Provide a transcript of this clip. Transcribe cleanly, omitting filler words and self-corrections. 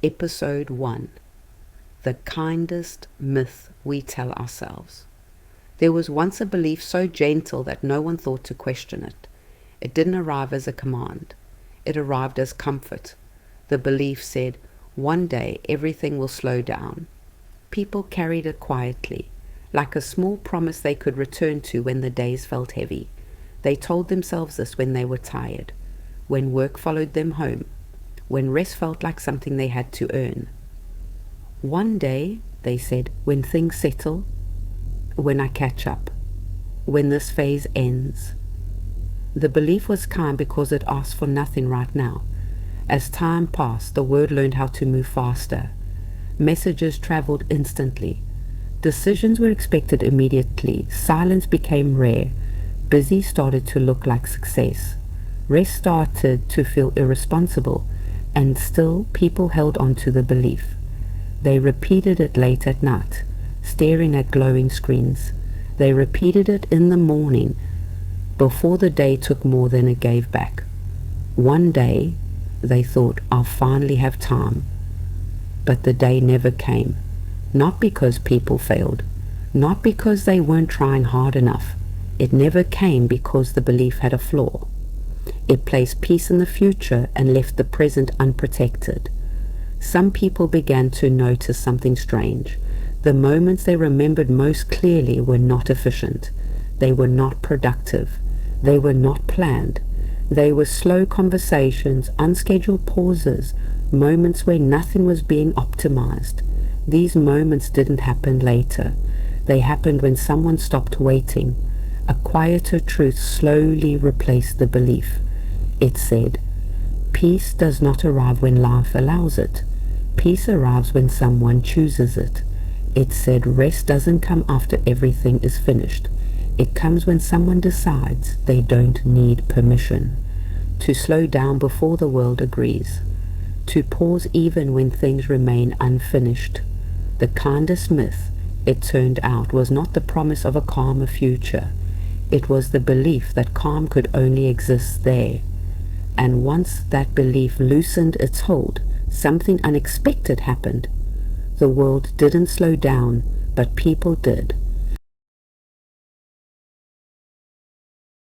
Episode 1: The Kindest Myth We Tell Ourselves. There was once a belief so gentle that no one thought to question it. It didn't arrive as a command. It arrived as comfort. The belief said, one day everything will slow down. People carried it quietly, like a small promise they could return to when the days felt heavy. They told themselves this when they were tired, when work followed them home, when rest felt like something they had to earn. One day, they said, when things settle, when I catch up, when this phase ends. The belief was kind because it asked for nothing right now. As time passed, the word learned how to move faster. Messages traveled instantly. Decisions were expected immediately. Silence became rare. Busy started to look like success. Rest started to feel irresponsible. And still, people held on to the belief. They repeated it late at night, staring at glowing screens. They repeated it in the morning, before the day took more than it gave back. One day, they thought, I'll finally have time. But the day never came. Not because people failed, not because they weren't trying hard enough. It never came because the belief had a flaw. It placed peace in the future and left the present unprotected. Some people began to notice something strange. The moments they remembered most clearly were not efficient. They were not productive. They were not planned. They were slow conversations, unscheduled pauses, moments where nothing was being optimized. These moments didn't happen later. They happened when someone stopped waiting. A quieter truth slowly replaced the belief. It said, peace does not arrive when life allows it. Peace arrives when someone chooses it. It said, rest doesn't come after everything is finished. It comes when someone decides they don't need permission. To slow down before the world agrees. To pause even when things remain unfinished. The kindest myth, it turned out, was not the promise of a calmer future. It was the belief that calm could only exist there. And once that belief loosened its hold, something unexpected happened. The world didn't slow down, but people did.